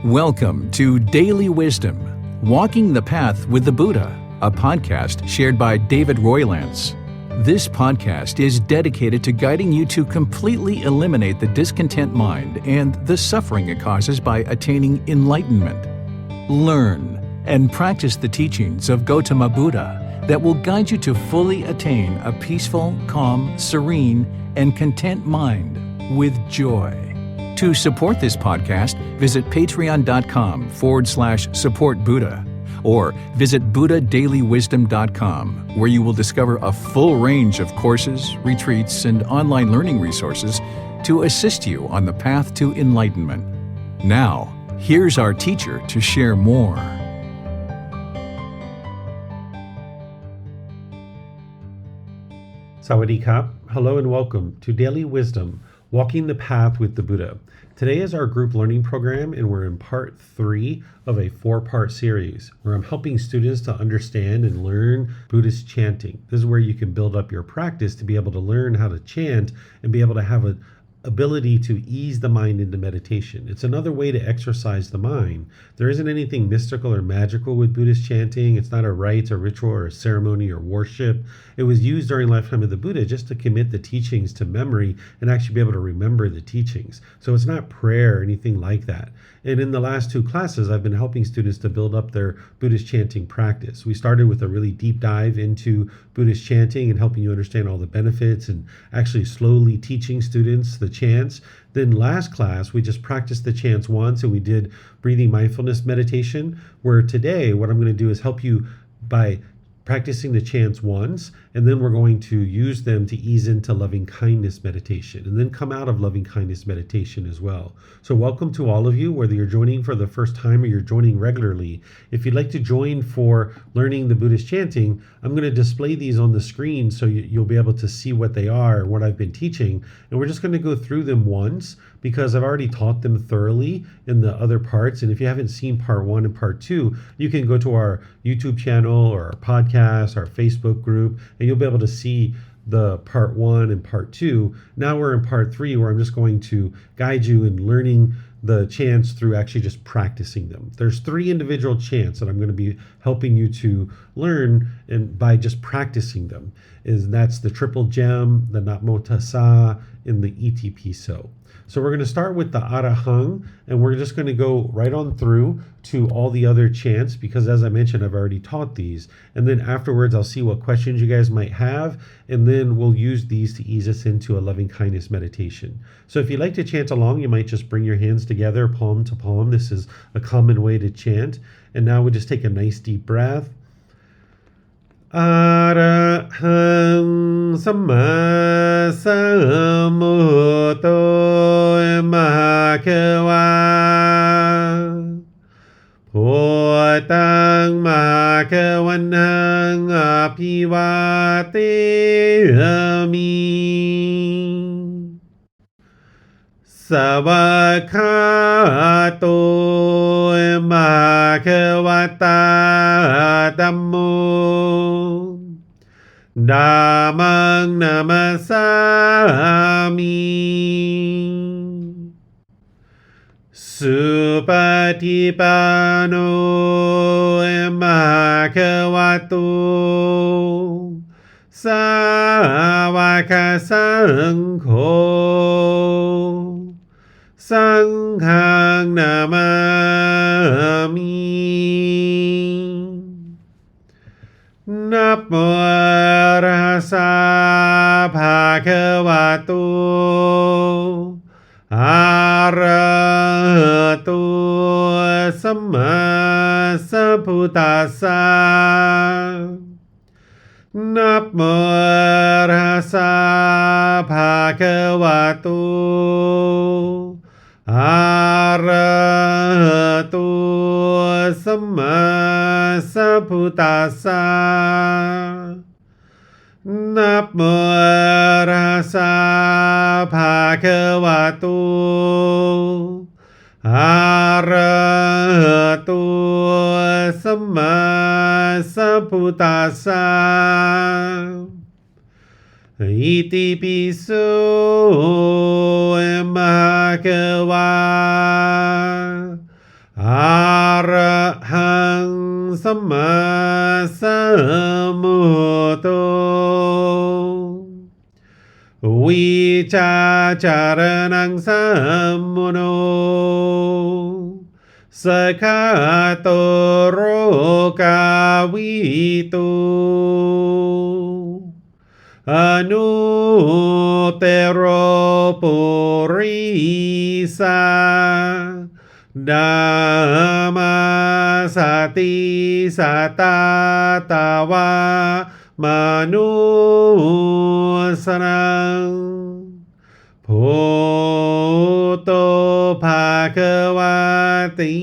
Welcome to Daily Wisdom, Walking the Path with the Buddha, a podcast shared by David Roylance. This podcast is dedicated to guiding you to completely eliminate the discontent mind and the suffering it causes by attaining enlightenment. Learn and practice the teachings of Gotama Buddha that will guide you to fully attain a peaceful, calm, serene, and content mind with joy. To support this podcast, visit patreon.com/support Buddha or visit buddhadailywisdom.com, where you will discover a full range of courses, retreats, and online learning resources to assist you on the path to enlightenment. Now, here's our teacher to share more. Sawadee Kap. Hello and welcome to Daily Wisdom, Walking the Path with the Buddha. Today is our group learning program, and we're in part 3 of a 4-part series where I'm helping students to understand and learn Buddhist chanting. This is where you can build up your practice to be able to learn how to chant and be able to have an ability to ease the mind into meditation. It's another way to exercise the mind. There isn't anything mystical or magical with Buddhist chanting. It's not a rite, a ritual, or a ceremony or worship. It was used during the lifetime of the Buddha just to commit the teachings to memory and actually be able to remember the teachings. So it's not prayer or anything like that. And in the last 2 classes, I've been helping students to build up their Buddhist chanting practice. We started with a really deep dive into Buddhist chanting and helping you understand all the benefits and actually slowly teaching students the chants. Then last class, we just practiced the chants once and we did breathing mindfulness meditation, where today what I'm going to do is help you by practicing the chants once, and then we're going to use them to ease into loving kindness meditation and then come out of loving kindness meditation as well. So welcome to all of you, whether you're joining for the first time or you're joining regularly. If you'd like to join for learning the Buddhist chanting, I'm going to display these on the screen so you'll be able to see what they are, what I've been teaching, and we're just going to go through them once because I've already taught them thoroughly in the other parts. And if you haven't seen part 1 and part 2, you can go to our YouTube channel or our podcast, our Facebook group, and you'll be able to see the part 1 and part 2. Now we're in part 3, where I'm just going to guide you in learning the chants through actually just practicing them. There's 3 individual chants that I'm going to be helping you to learn and by just practicing them. That's the Triple Gem, the Namo Tassa, and the Iti Piso. So we're going to start with the Arahang, and we're just going to go right on through to all the other chants because, as I mentioned, I've already taught these. And then afterwards, I'll see what questions you guys might have, and then we'll use these to ease us into a loving kindness meditation. So if you'd like to chant along, you might just bring your hands together, palm to palm. This is a common way to chant. And now we'll just take a nice deep breath. Arahang Samma Sambuddho Bhagava Bhutang Bhagavanang Apivateyami Savakato Bhagavata Dhammo Dhammang Namasami Supatipano Bhagavato Sāvaka Saṅkho Sanghang Namami Namo Rasa Bhagavato Arahato Samma Sambuddhassa Namo Rasa Bhagavato Arahato Samma Sambuddhassa Namo Rasa Bhagavato Arahato Samma Sambuddhassa Iti Piso Bhagava สัมมาสัมพุทโธวิชาจารนังสัมมุโนสกขาโตโรกาวิตูอนุเตโรปุริสาดามาสติสตาตาวามนุสนังพุทโธภาควาติ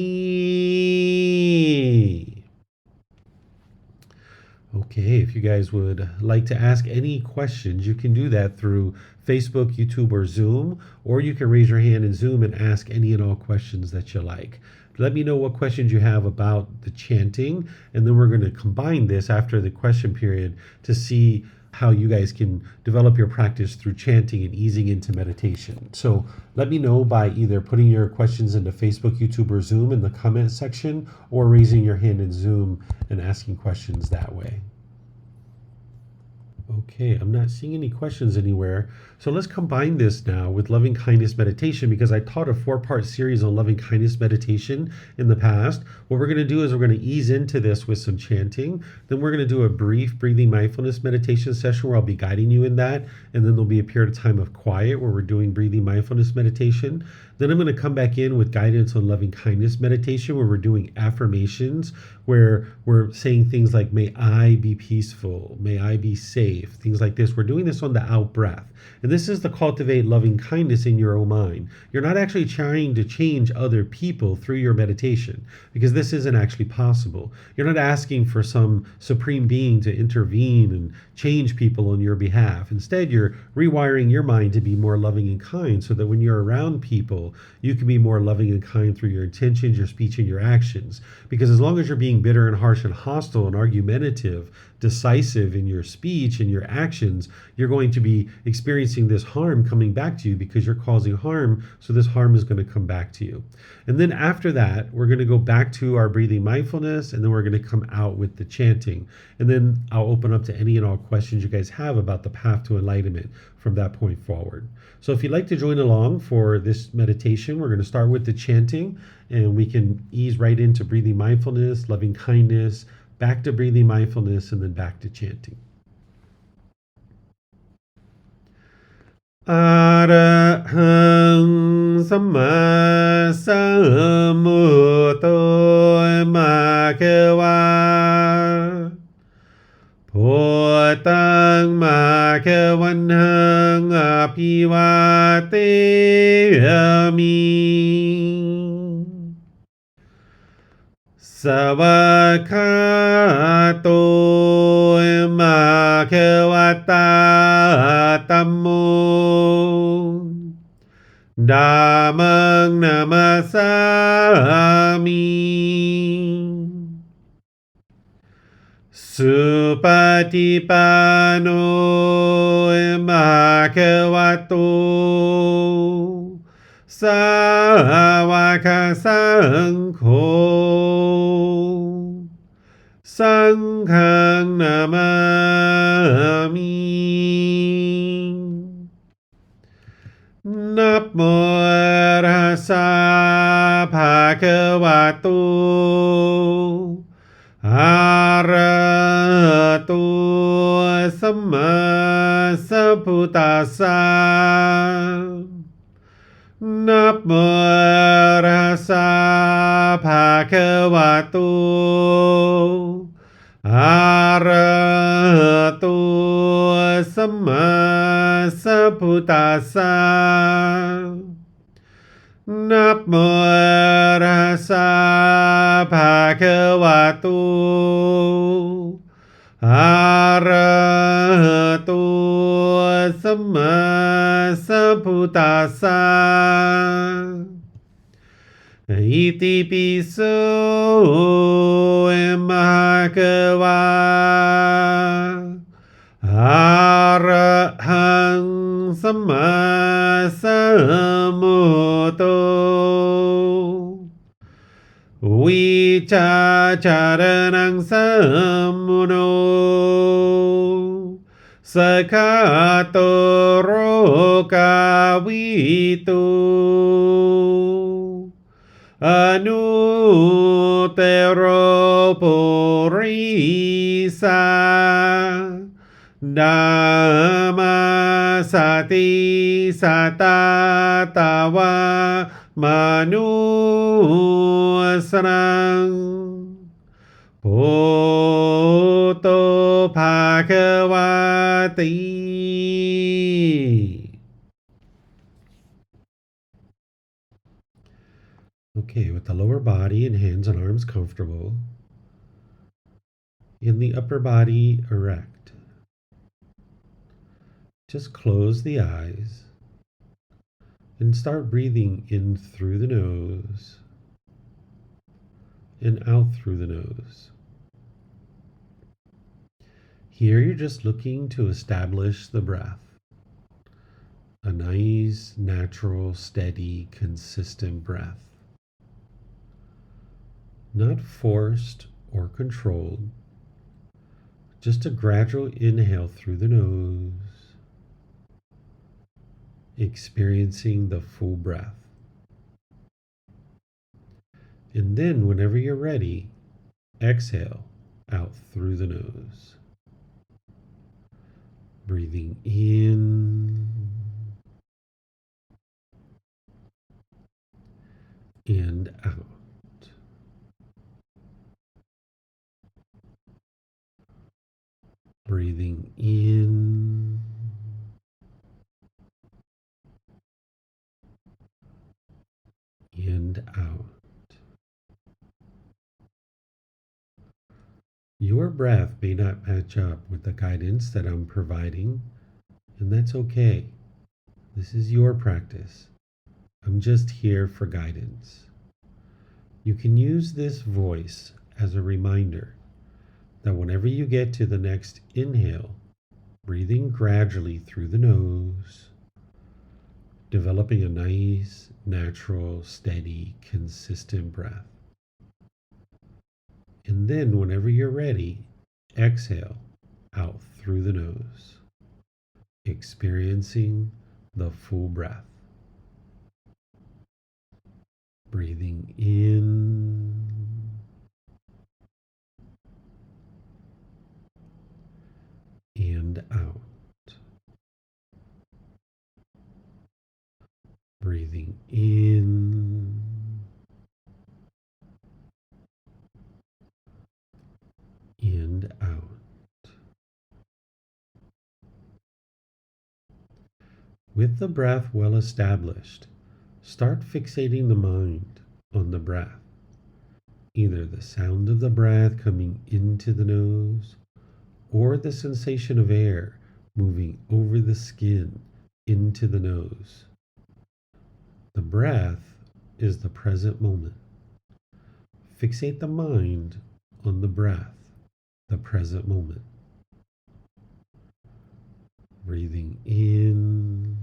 Okay, if you guys would like to ask any questions, you can do that through Facebook, YouTube, or Zoom, or you can raise your hand in Zoom and ask any and all questions that you like. Let me know what questions you have about the chanting, and then we're going to combine this after the question period to see how you guys can develop your practice through chanting and easing into meditation. So let me know by either putting your questions into Facebook, YouTube, or Zoom in the comment section, or raising your hand in Zoom and asking questions that way. Okay, I'm not seeing any questions anywhere. So let's combine this now with loving kindness meditation, because I taught a 4-part series on loving kindness meditation in the past. What we're going to do is we're going to ease into this with some chanting. Then we're going to do a brief breathing mindfulness meditation session where I'll be guiding you in that. And then there'll be a period of time of quiet where we're doing breathing mindfulness meditation. Then I'm going to come back in with guidance on loving kindness meditation where we're doing affirmations, where we're saying things like, may I be peaceful, may I be safe, things like this. We're doing this on the out breath. And this is to cultivate loving kindness in your own mind. You're not actually trying to change other people through your meditation, because this isn't actually possible. You're not asking for some supreme being to intervene and change people on your behalf. Instead, you're rewiring your mind to be more loving and kind so that when you're around people, you can be more loving and kind through your intentions, your speech, and your actions. Because as long as you're being bitter and harsh and hostile and argumentative, decisive in your speech and your actions, you're going to be experiencing this harm coming back to you because you're causing harm. So this harm is going to come back to you. And then after that, we're going to go back to our breathing mindfulness, and then we're going to come out with the chanting. And then I'll open up to any and all questions you guys have about the path to enlightenment from that point forward. So if you'd like to join along for this meditation, we're going to start with the chanting, and we can ease right into breathing mindfulness, loving kindness, back to breathing mindfulness, and then back to chanting. Arahang Samma Sambuddho Bhagava Bhutang Bhagavanhang Abhivateyami Savakato Bhagavata Tammo Dhammang Namasami Supatipano Bhagavato Sāvaka Saṅkho Saṅghang Namami Namo Tassa Bhagavato Arahato Samma Sambuddhassa Namo Tassa Bhagavato Arahato Samma Sambuddhassa Namo Tassa Bhagavato Arahato Samma Sambuddhassa Iti piso Bhagava Arahang Samma Sambuddho วิชาจารนังสัมมุโนสกขาโตโรกาวิตุอนุเตโรปุริสาดามาสติสตาตาวามนุสรังโพโตภาควาติ Okay, with the lower body and hands and arms comfortable, and the upper body erect. Just close the eyes and start breathing in through the nose and out through the nose. Here you're just looking to establish the breath. A nice, natural, steady, consistent breath. Not forced or controlled. Just a gradual inhale through the nose, experiencing the full breath. And then, whenever you're ready, exhale out through the nose. Breathing in and out. Breathing in and out. Your breath may not match up with the guidance that I'm providing, and that's okay. This is your practice. I'm just here for guidance. You can use this voice as a reminder that whenever you get to the next inhale, breathing gradually through the nose, developing a nice, natural, steady, consistent breath. And then, whenever you're ready, exhale out through the nose, experiencing the full breath. Breathing in and out. Breathing in and out. With the breath well established, start fixating the mind on the breath, either the sound of the breath coming into the nose or the sensation of air moving over the skin into the nose. The breath is the present moment. Fixate the mind on the breath, the present moment. Breathing in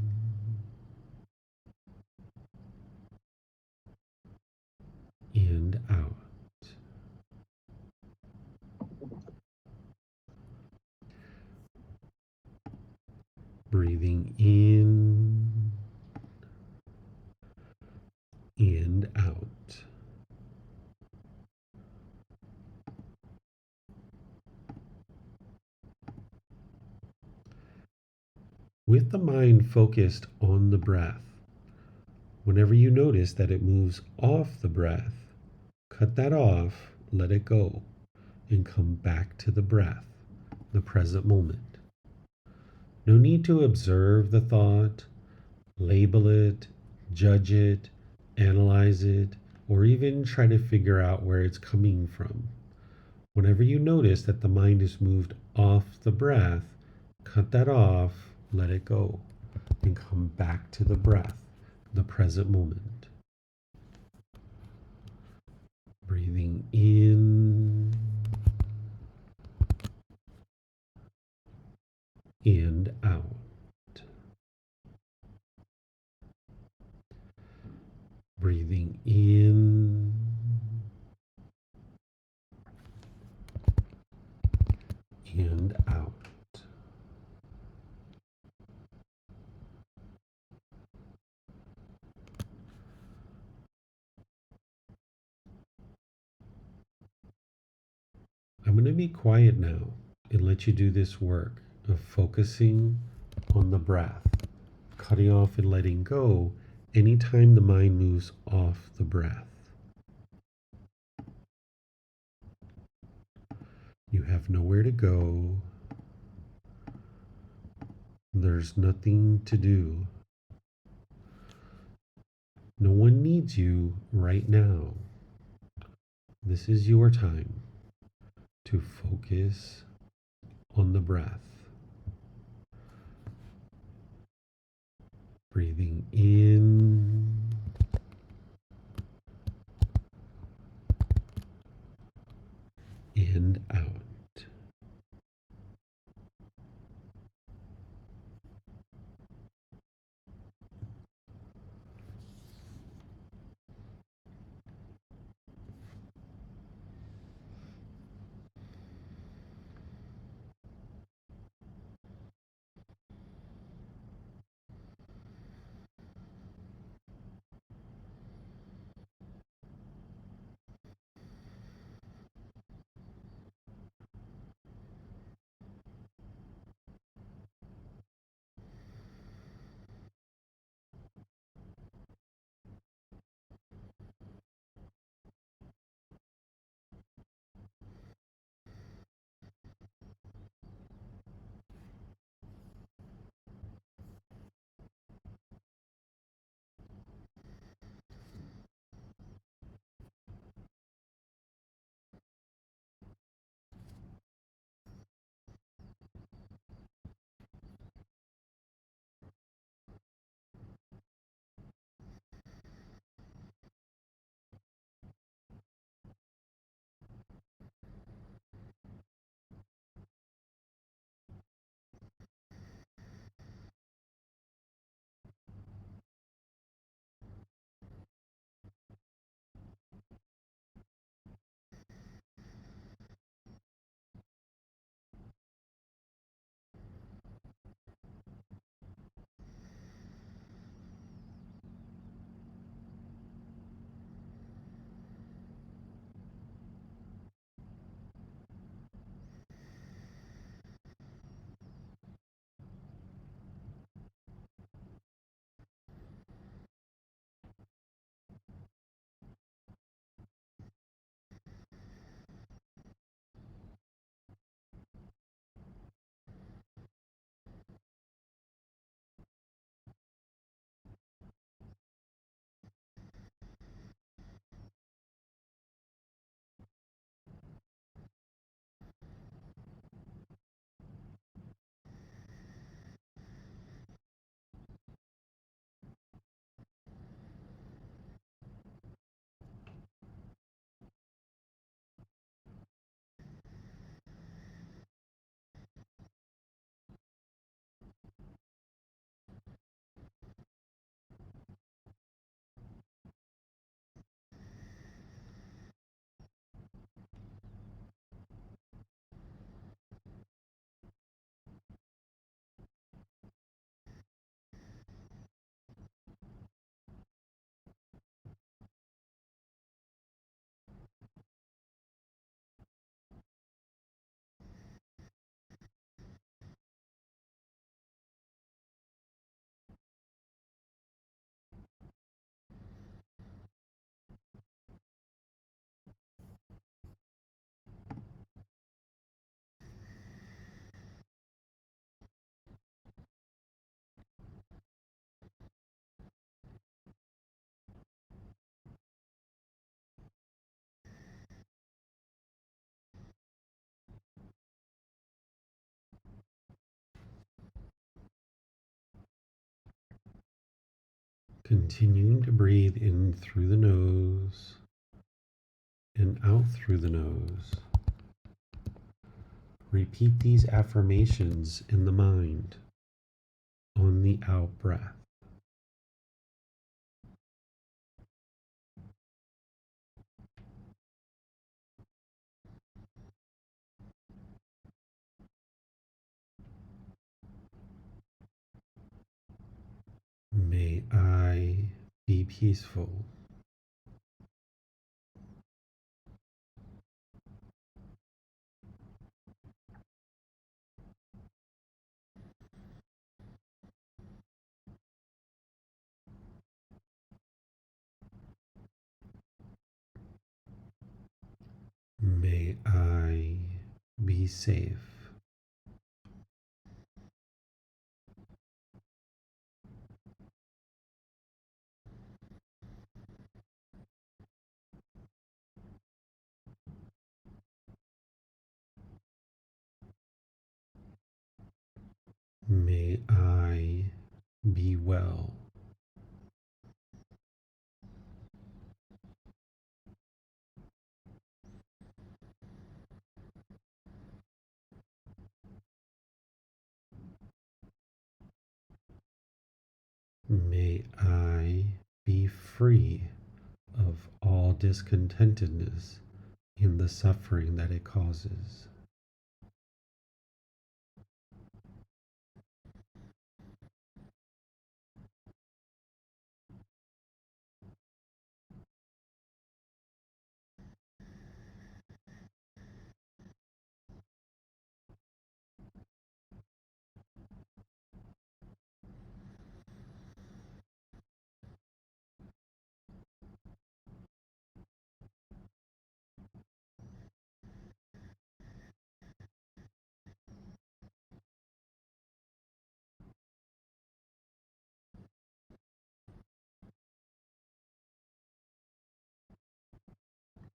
and out. Breathing in and out. With the mind focused on the breath, whenever you notice that it moves off the breath, cut that off, let it go, and come back to the breath, the present moment. No need to observe the thought, label it, judge it, analyze it, or even try to figure out where it's coming from. Whenever you notice that the mind is moved off the breath, cut that off, let it go, and come back to the breath, the present moment. Breathing in and out. Breathing in I'm going to be quiet now and let you do this work of focusing on the breath, cutting off and letting go anytime the mind moves off the breath. You have nowhere to go. There's nothing to do. No one needs you right now. This is your time to focus on the breath. Breathing in and out. Continuing to breathe in through the nose and out through the nose. Repeat these affirmations in the mind on the out breath. May I be peaceful. May I be safe. May I be well. May I be free of all discontentedness in the suffering that it causes.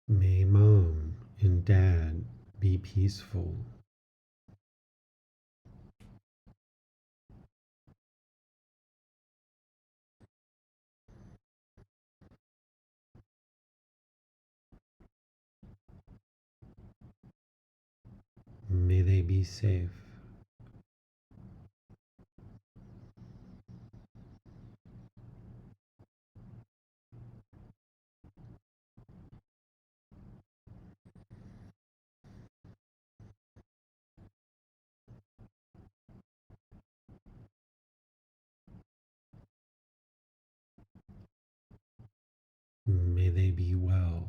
May mom and dad be peaceful. May they be safe. May they be well.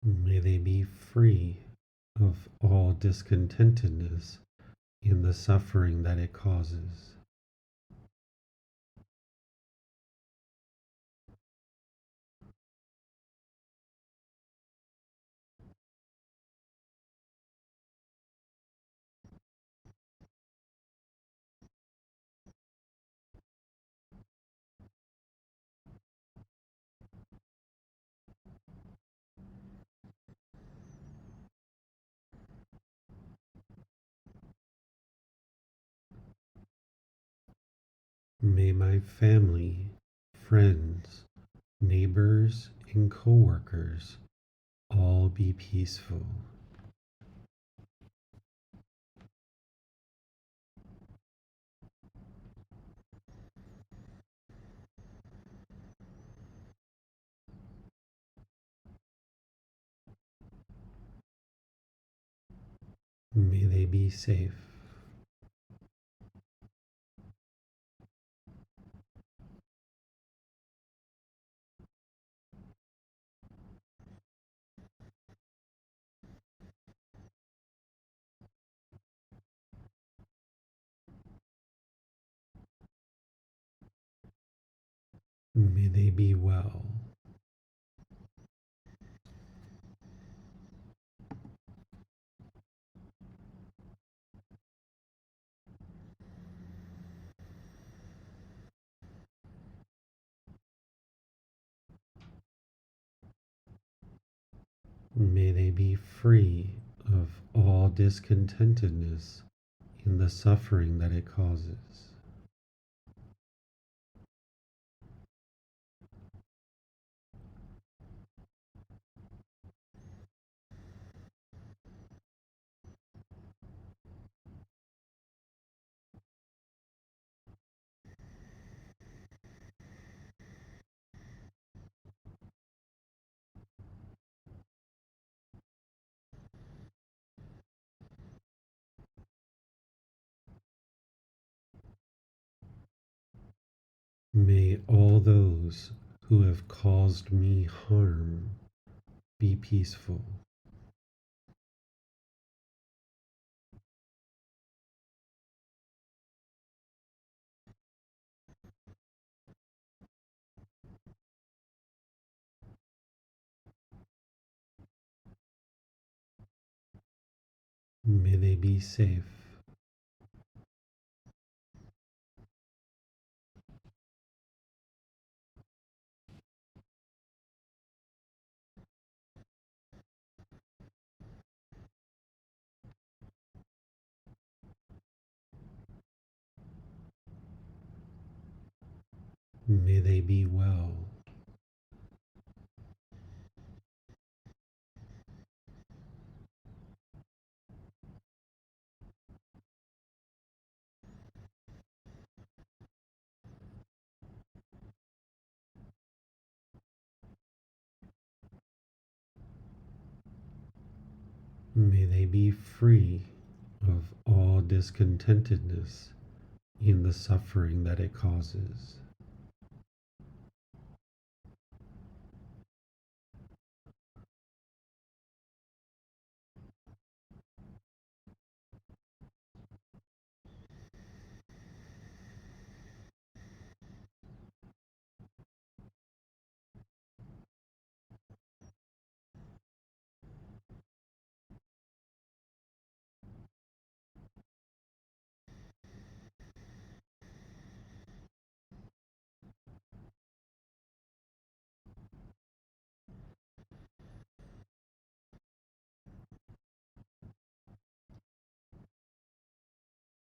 May they be free of all discontentedness in the suffering that it causes. May my family, friends, neighbors, and coworkers all be peaceful. May they be safe. May they be well. May they be free of all discontentedness in the suffering that it causes. May all those who have caused me harm be peaceful. May they be safe. May they be well. May they be free of all discontentedness in the suffering that it causes.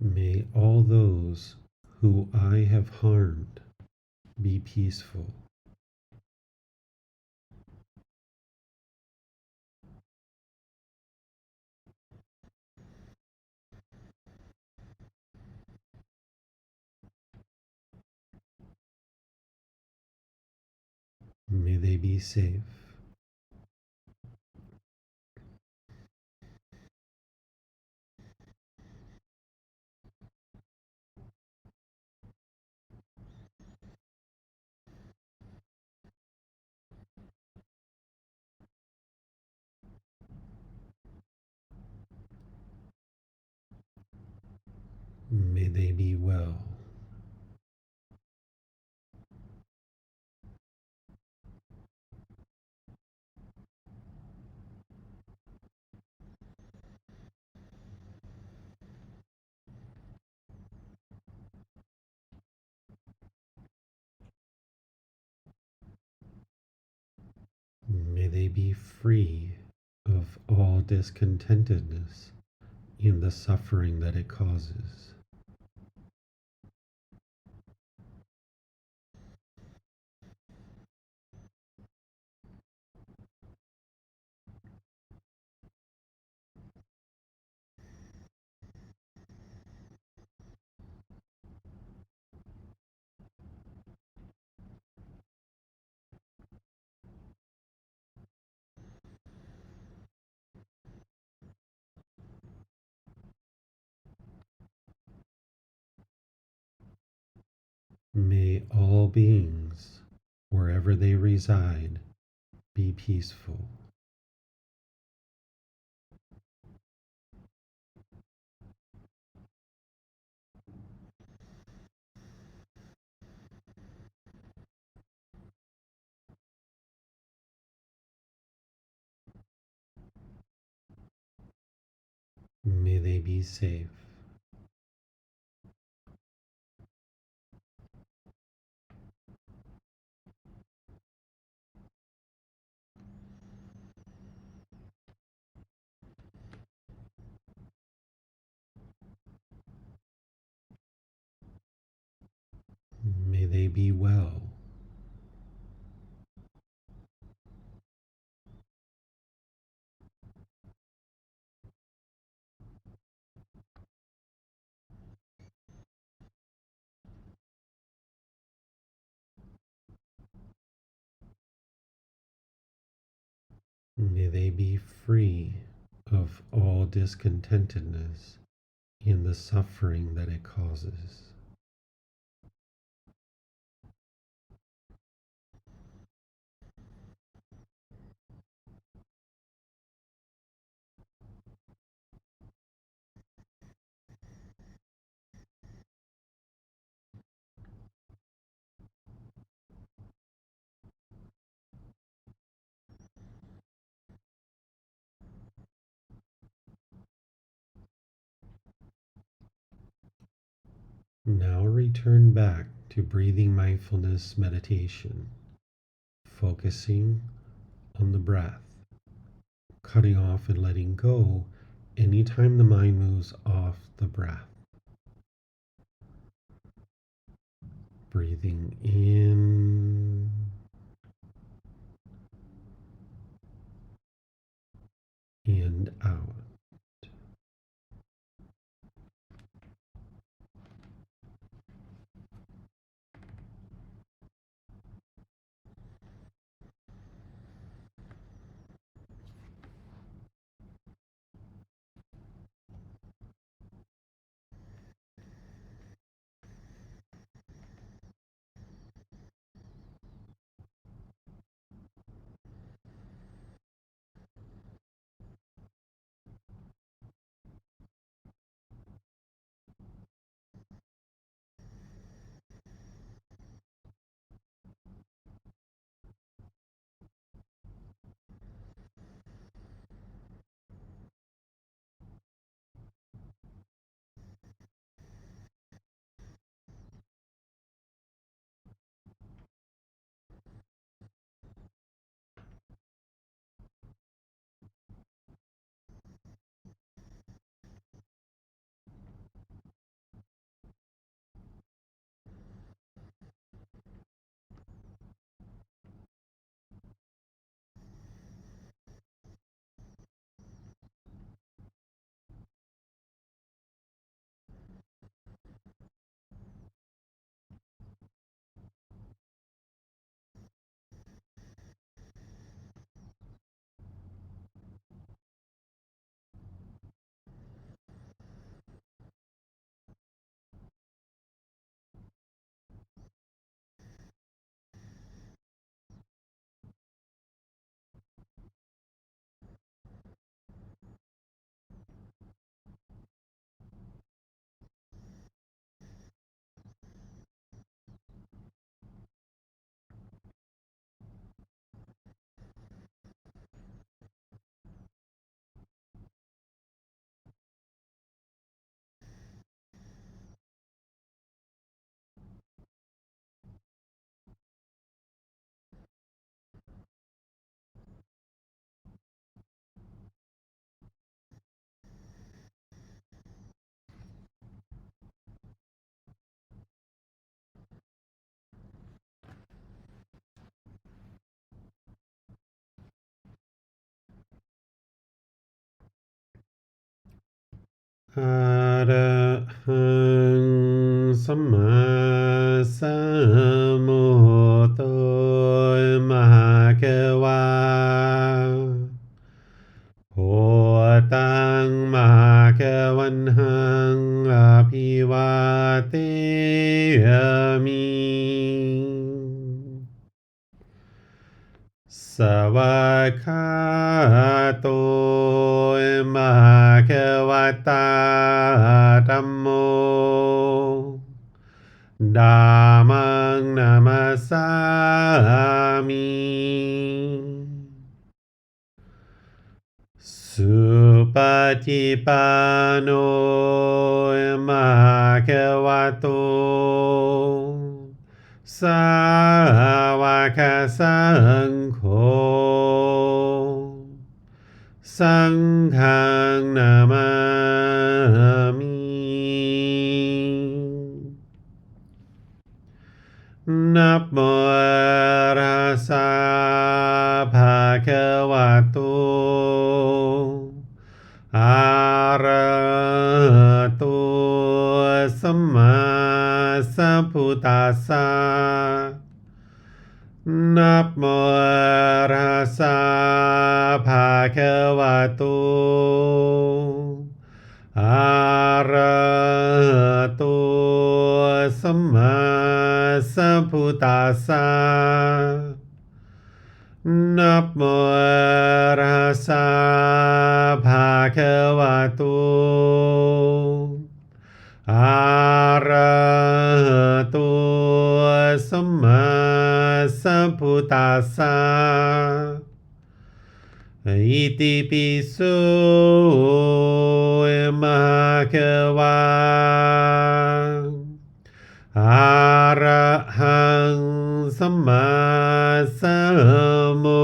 May all those who I have harmed be peaceful. May they be safe. May they be well. May they be free of all discontentedness in the suffering that it causes. May all beings, wherever they reside, be peaceful. May they be safe. May they be well. May they be free of all discontentedness in the suffering that it causes. Now return back to breathing mindfulness meditation, focusing on the breath, cutting off and letting go anytime the mind moves off the breath. Breathing in and out. Arahang Samma Sambuddho Mahakeva Potang Mahakavanhang Apivateyami Savakato Mahakavata Dhammo Dhammang Namasami Supatipano Mahakavato Sāvaka Saṅkho Saṅghang Namami Namo Tassa Bhagavato Arahato Samma Sambuddhassa Namo Tassa Bhagavato Arahato Samma Sambuddhassa Namo Tassa Bhagavato Arahato Samma Sambuddhassa Iti piso Bhagava หังสัมมาสัมพุ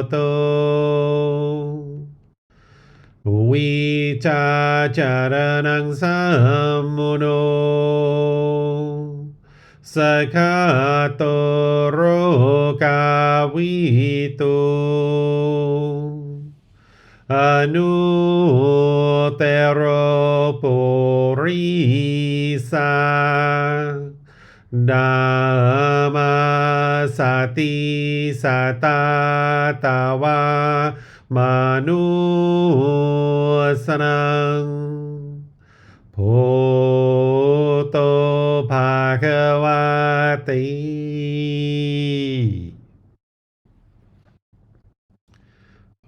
ทโธวิชาจารณังสัมมุโนสกขาโตโรกาวิตุอนุเตโรปุริสาดามาสติสตาตาวามนุสนังโพโตภาควาติ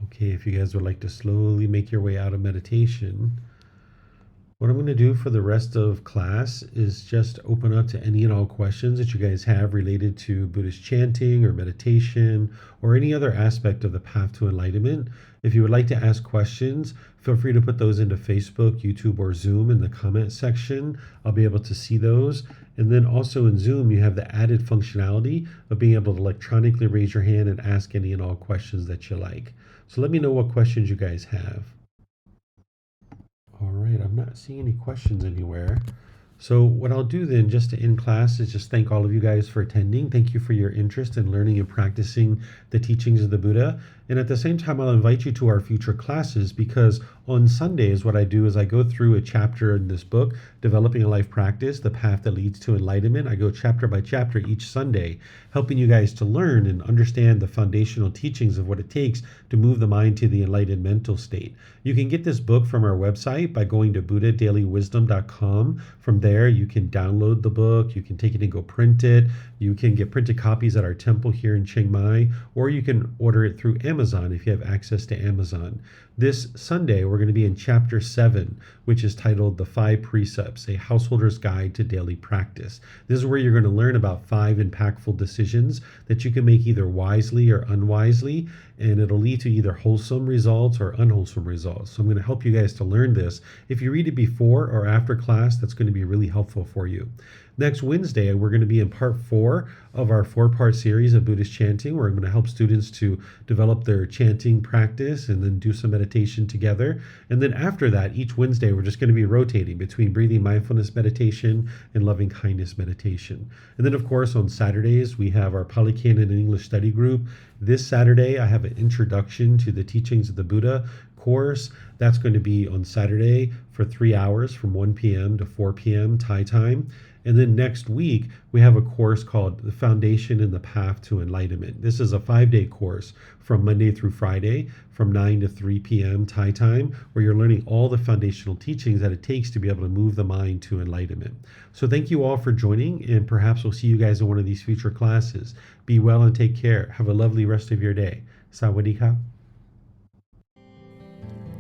Okay, if you guys would like to slowly make your way out of meditation, what I'm going to do for the rest of class is just open up to any and all questions that you guys have related to Buddhist chanting or meditation or any other aspect of the path to enlightenment. If you would like to ask questions, feel free to put those into Facebook, YouTube, or Zoom in the comment section. I'll be able to see those. And then also in Zoom, you have the added functionality of being able to electronically raise your hand and ask any and all questions that you like. So let me know what questions you guys have. All right, I'm not seeing any questions anywhere. So what I'll do then, just to end class, is just thank all of you guys for attending. Thank you for your interest in learning and practicing the teachings of the Buddha. And at the same time, I'll invite you to our future classes, because on Sundays, what I do is I go through a chapter in this book, Developing a Life Practice, The Path That Leads to Enlightenment. I go chapter by chapter each Sunday, helping you guys to learn and understand the foundational teachings of what it takes to move the mind to the enlightened mental state. You can get this book from our website by going to buddhadailywisdom.com. From there, you can download the book, you can take it and go print it, you can get printed copies at our temple here in Chiang Mai, or you can order it through Amazon if you have access to Amazon. This Sunday, we're going to be in Chapter 7, which is titled The 5 Precepts, A Householder's Guide to Daily Practice. This is where you're going to learn about 5 impactful decisions that you can make either wisely or unwisely, and it'll lead to either wholesome results or unwholesome results. So I'm going to help you guys to learn this. If you read it before or after class, that's going to be really helpful for you. Next Wednesday, we're going to be in part 4 of our 4-part series of Buddhist chanting, where I'm going to help students to develop their chanting practice and then do some meditation together. And then after that, each Wednesday, we're just going to be rotating between breathing mindfulness meditation and loving kindness meditation. And then, of course, on Saturdays, we have our Pali Canon and English study group. This Saturday, I have an introduction to the teachings of the Buddha course. That's going to be on Saturday for 3 hours from 1 p.m. to 4 p.m. Thai time. And then next week, we have a course called The Foundation and the Path to Enlightenment. This is a 5-day course from Monday through Friday from 9 to 3 p.m. Thai time, where you're learning all the foundational teachings that it takes to be able to move the mind to enlightenment. So thank you all for joining, and perhaps we'll see you guys in one of these future classes. Be well and take care. Have a lovely rest of your day. Sawadee ka.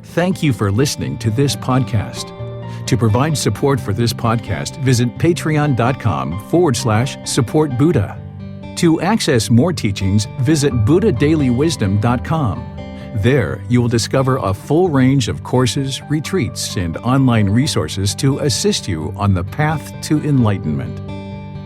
Thank you for listening to this podcast. To provide support for this podcast, visit patreon.com/support Buddha. To access more teachings, visit buddhadailywisdom.com. There, you will discover a full range of courses, retreats, and online resources to assist you on the path to enlightenment.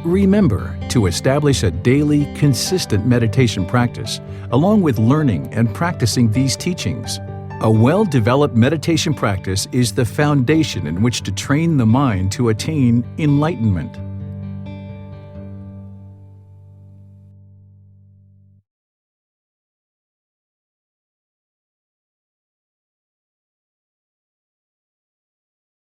Remember to establish a daily, consistent meditation practice, along with learning and practicing these teachings. A well-developed meditation practice is the foundation in which to train the mind to attain enlightenment.